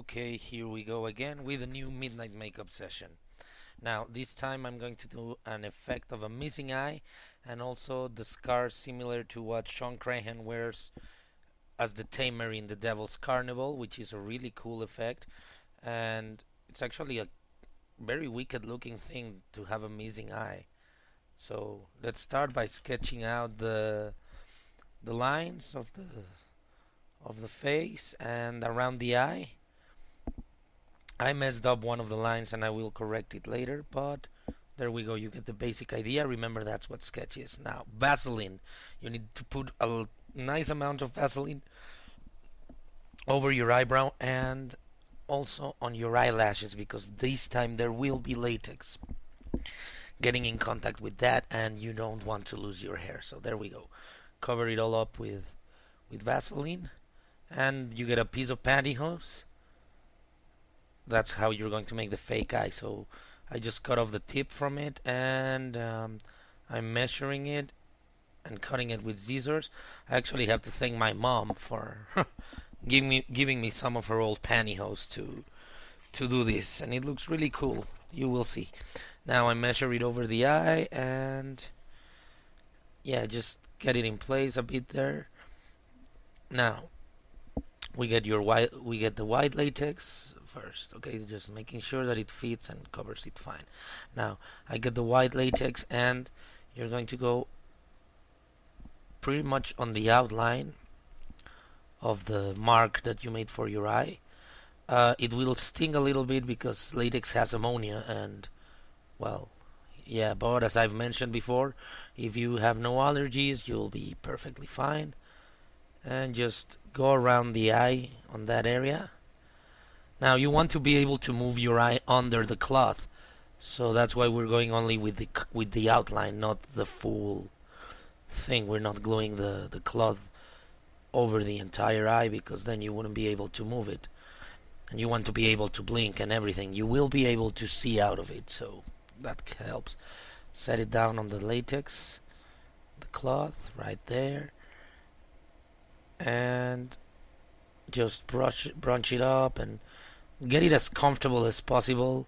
Okay, here we go again with a new midnight makeup session. Now, this time I'm going to do an effect of a missing eye and also the scar similar to what Shawn Crahan wears as the Tamer in the Devil's Carnival, which is a really cool effect. And it's actually a very wicked looking thing to have a missing eye. So let's start by sketching out the lines of the face and around the eye. I messed up one of the lines and I will correct it later, but there we go. You get the basic idea. Remember, that's what sketch is. Now, Vaseline. You need to put a nice amount of Vaseline over your eyebrow and also on your eyelashes, because this time there will be latex getting in contact with that and you don't want to lose your hair. So there we go. Cover it all up with Vaseline and you get a piece of pantyhose. That's how you're going to make the fake eye. So I just cut off the tip from it and I'm measuring it and cutting it with scissors. I actually have to thank my mom for giving me some of her old pantyhose to do this, and it looks really cool. You will see. Now I measure it over the eye and yeah, just get it in place a bit there. Now we get the white latex first. Okay, just making sure that it fits and covers it fine. Now I get the white latex and you're going to go pretty much on the outline of the mark that you made for your eye. It will sting a little bit because latex has ammonia and, well, yeah, but as I've mentioned before, if you have no allergies, you'll be perfectly fine. And just go around the eye on that area. Now you want to be able to move your eye under the cloth, so that's why we're going only with the outline, not the full thing. We're not gluing the cloth over the entire eye, because then you wouldn't be able to move it. And you want to be able to blink and everything. You will be able to see out of it, so that helps. Set it down on the latex, the cloth right there, and just brush it up and get it as comfortable as possible.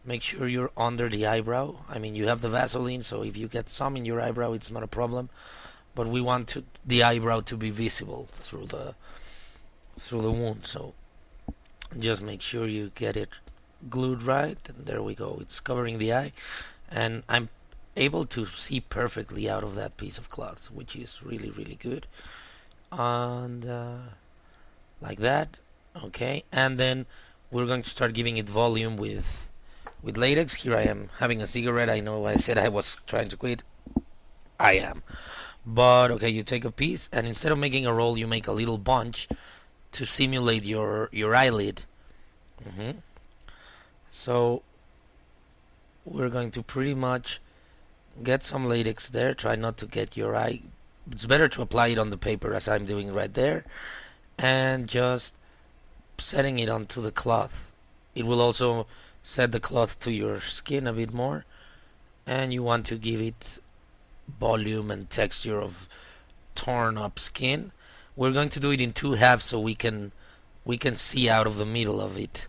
Make sure you're under the eyebrow. I mean, you have the Vaseline, so if you get some in your eyebrow, it's not a problem. But we want the eyebrow to be visible through the wound. So just make sure you get it glued right, and there we go. It's covering the eye, and I'm able to see perfectly out of that piece of cloth, which is really, really good. And like that, okay. And then we're going to start giving it volume with latex. Here I am having a cigarette. I know I said I was trying to quit. I am. But okay, you take a piece and instead of making a roll, you make a little bunch to simulate your eyelid. So we're going to pretty much get some latex there. Try not to get your eye. It's better to apply it on the paper, as I'm doing right there, and just setting it onto the cloth. It will also set the cloth to your skin a bit more, and you want to give it volume and texture of torn up skin. We're going to do it in two halves so we can see out of the middle of it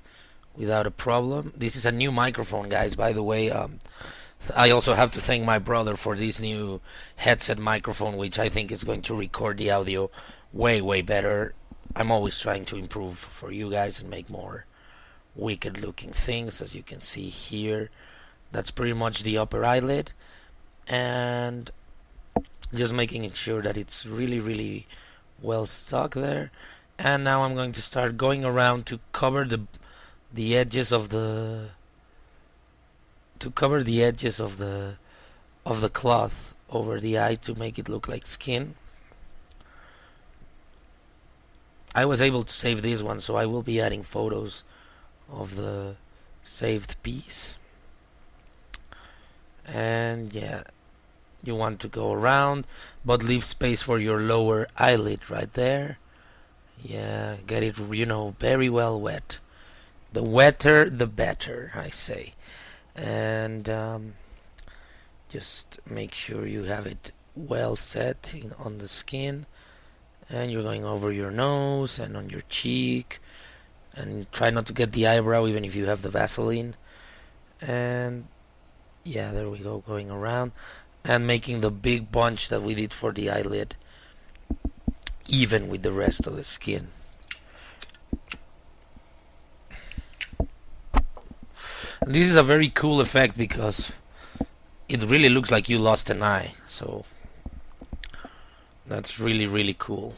without a problem. This is a new microphone, guys, by the way. I also have to thank my brother for this new headset microphone, which I think is going to record the audio way better. I'm always trying to improve for you guys and make more wicked looking things. As you can see here, that's pretty much the upper eyelid, and just making sure that it's really well stuck there. And now I'm going to start going around to cover the edges of the cloth over the eye to make it look like skin. I was able to save this one, so I will be adding photos of the saved piece. And yeah, you want to go around, but leave space for your lower eyelid right there. Yeah, get it, very well wet. The wetter, the better, I say. And just make sure you have it well set on the skin. And you're going over your nose and on your cheek and try not to get the eyebrow even if you have the Vaseline. And yeah, there we go, going around and making the big bunch that we did for the eyelid even with the rest of the skin. And this is a very cool effect because it really looks like you lost an eye, so that's really, really cool.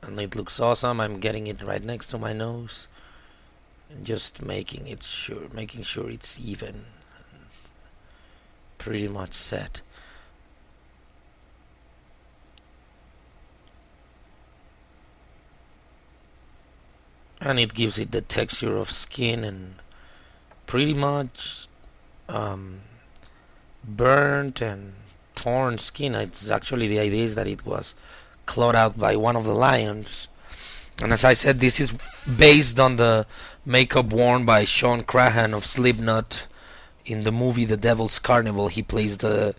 And it looks awesome. I'm getting it right next to my nose and just making sure it's even, pretty much set. And it gives it the texture of skin and pretty much burnt and torn skin. It's actually, the idea is that it was clawed out by one of the lions. And as I said, this is based on the makeup worn by Shawn Crahan of Slipknot in the movie The Devil's Carnival. He plays the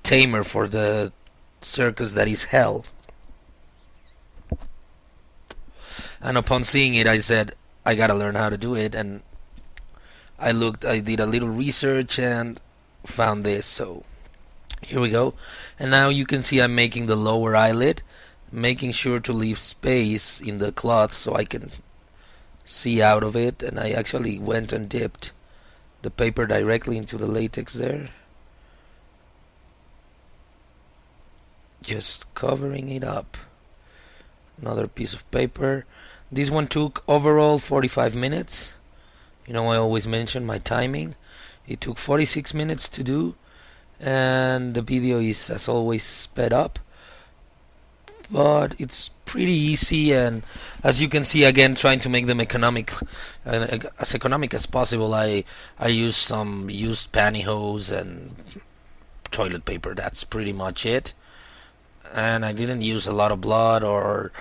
Tamer for the circus that is hell. And upon seeing it, I said, I gotta learn how to do it. And I did a little research and found this. So here we go. And now you can see I'm making the lower eyelid, making sure to leave space in the cloth so I can see out of it. And I actually went and dipped the paper directly into the latex there, just covering it up. Another piece of paper. This one took overall 45 minutes. You know, I always mention my timing. It took 46 minutes to do, and the video is, as always, sped up. But it's pretty easy, and as you can see, again, trying to make them as economic as possible. I used some used pantyhose and toilet paper. That's pretty much it. And I didn't use a lot of blood or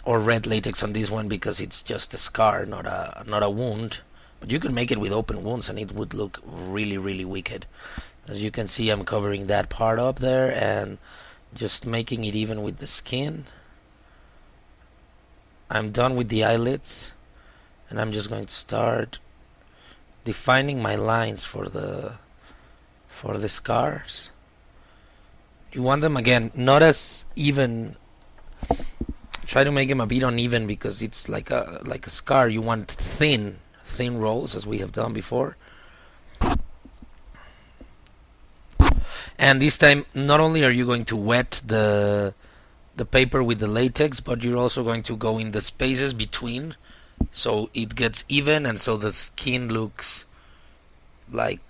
red latex on this one because it's just a scar, not a wound. But you could make it with open wounds and it would look really, really wicked. As you can see, I'm covering that part up there and just making it even with the skin. I'm done with the eyelids, and I'm just going to start defining my lines for the scars. You want them, again, not as even. Try to make them a bit uneven because it's like a scar. You want thin rolls, as we have done before. And this time, not only are you going to wet the paper with the latex, but you're also going to go in the spaces between, so it gets even, and so the skin looks like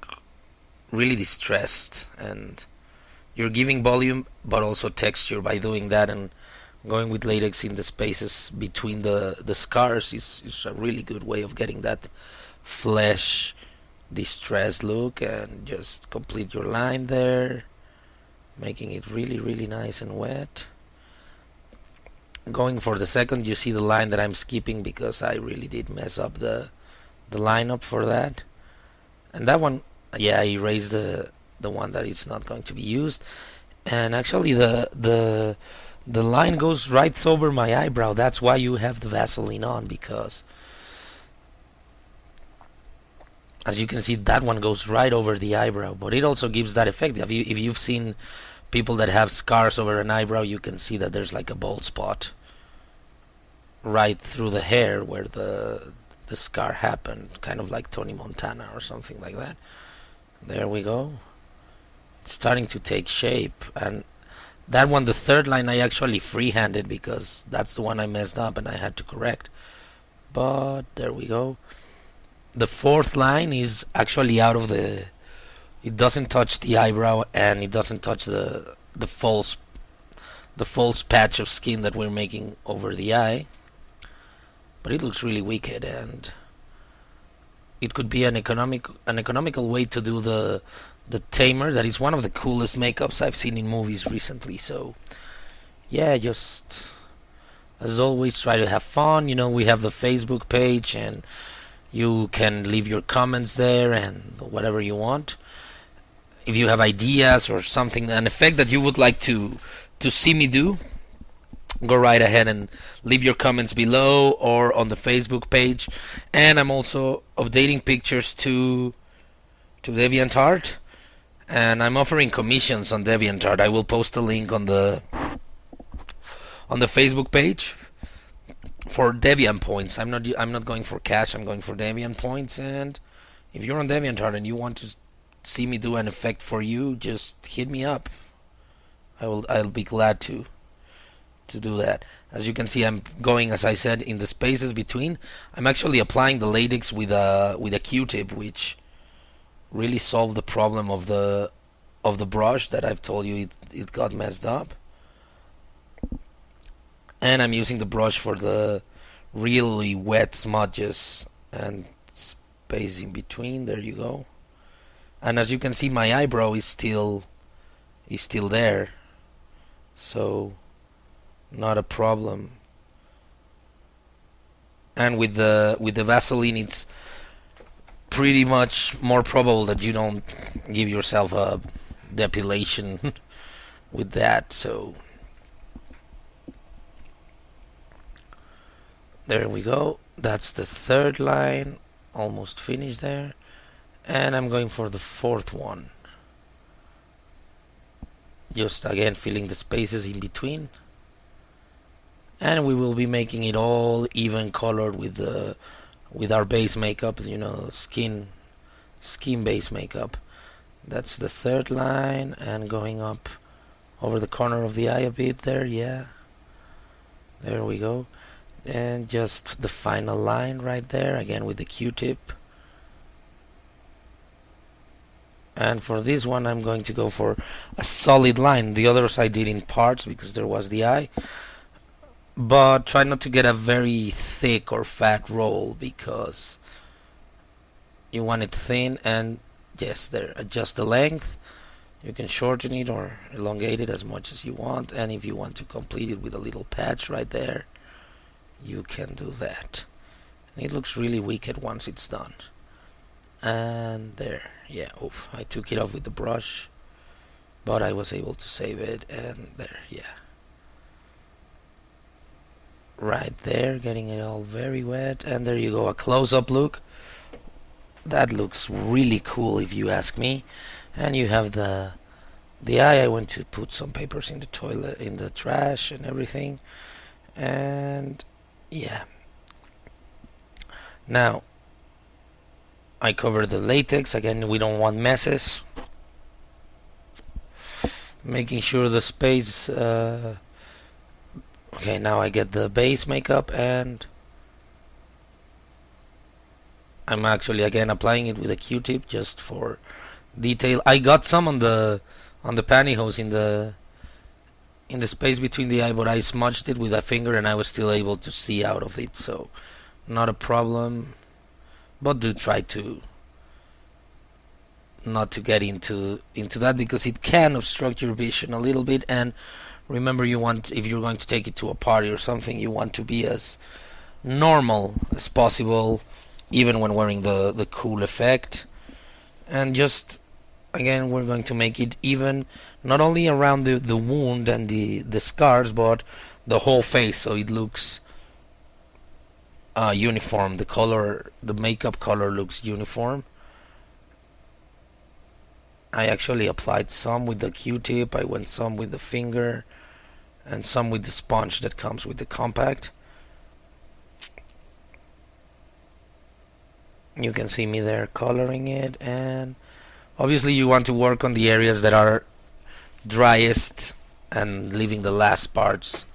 really distressed, and you're giving volume but also texture by doing that. And going with latex in the spaces between the scars is a really good way of getting that flesh distressed look. And just complete your line there, making it really, really nice and wet. Going for the second, you see the line that I'm skipping because I really did mess up the lineup for that. And that one, yeah, I erased the one that is not going to be used. And actually the line goes right over my eyebrow. That's why you have the Vaseline on, because as you can see, that one goes right over the eyebrow, but it also gives that effect. If you've seen people that have scars over an eyebrow, you can see that there's like a bald spot right through the hair where the scar happened, kind of like Tony Montana or something like that. There we go. It's starting to take shape. And that one, the third line, I actually freehanded because that's the one I messed up and I had to correct. But there we go. The fourth line is actually out of it doesn't touch the eyebrow and it doesn't touch the false patch of skin that we're making over the eye. But it looks really wicked, and it could be an economical way to do the Tamer. That is one of the coolest makeups I've seen in movies recently. So yeah, just as always, try to have fun. You know, we have the Facebook page and you can leave your comments there and whatever you want. If you have ideas or something, an effect that you would like to see me do, go right ahead and leave your comments below or on the Facebook page. And I'm also updating pictures to DeviantArt, and I'm offering commissions on DeviantArt. I will post a link on the Facebook page for Deviant points. I'm not going for cash. I'm going for Deviant points. And if you're on DeviantArt and you want to see me do an effect for you, just hit me up. I'll be glad to do that. As you can see, I'm going, as I said, in the spaces between. I'm actually applying the latex with a Q-tip, which really solved the problem of the brush that I've told you it got messed up. And I'm using the brush for the really wet smudges and space in between. There you go. And as you can see, my eyebrow is still there, so not a problem. And with the Vaseline, it's pretty much more probable that you don't give yourself a depilation with that. So there we go. That's the third line, almost finished there. And I'm going for the fourth one. Just again filling the spaces in between. And we will be making it all even colored with our base makeup, you know, skin base makeup. That's the third line, and going up over the corner of the eye a bit there, yeah. There we go. And just the final line right there, again with the Q-tip. And for this one, I'm going to go for a solid line. The others I did in parts because there was the eye. But try not to get a very thick or fat roll because you want it thin. And yes, there, adjust the length. You can shorten it or elongate it as much as you want. And if you want to complete it with a little patch right there, you can do that. And it looks really wicked once it's done. And there, yeah, oof, I took it off with the brush, but I was able to save it. And there, yeah, right there, getting it all very wet. And there you go, a close-up look. That looks really cool if you ask me. And you have the eye. I went to put some papers in the toilet, in the trash and everything. And yeah, now I cover the latex. Again, we don't want messes. Making sure the space. Okay, now I get the base makeup, and I'm actually again applying it with a Q-tip just for detail. I got some on the pantyhose in the space between the eye, but I smudged it with a finger and I was still able to see out of it, so not a problem. But do try to not to get into that because it can obstruct your vision a little bit. And remember, you want, if you're going to take it to a party or something, you want to be as normal as possible, even when wearing the cool effect. And just again, we're going to make it even, not only around the wound and the scars, but the whole face, so it looks uniform. The color, the makeup color looks uniform. I actually applied some with the Q-tip, I went some with the finger, and some with the sponge that comes with the compact. You can see me there coloring it, and obviously you want to work on the areas that are driest and leaving the last parts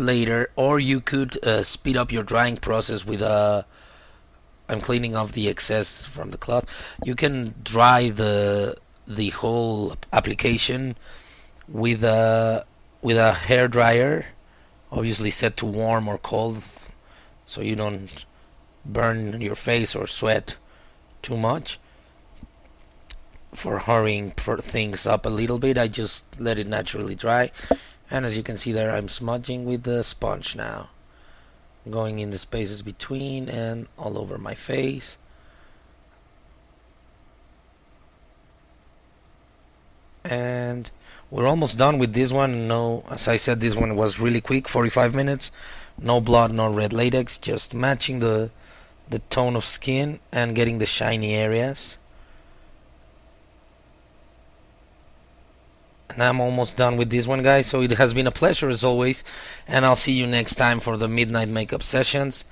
later, or you could speed up your drying process with I'm cleaning off the excess from the cloth. You can dry the whole application with a hair dryer, obviously set to warm or cold so you don't burn your face or sweat too much. For hurrying things up a little bit, I just let it naturally dry. And as you can see there, I'm smudging with the sponge now, going in the spaces between and all over my face. And we're almost done with this one. No, as I said, this one was really quick, 45 minutes. No blood, no red latex, just matching the tone of skin and getting the shiny areas. And I'm almost done with this one, guys. So it has been a pleasure as always, and I'll see you next time for the midnight makeup sessions.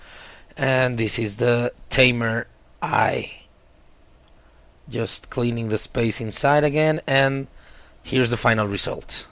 And this is the Tamer eye. Just cleaning the space inside again, and here's the final result.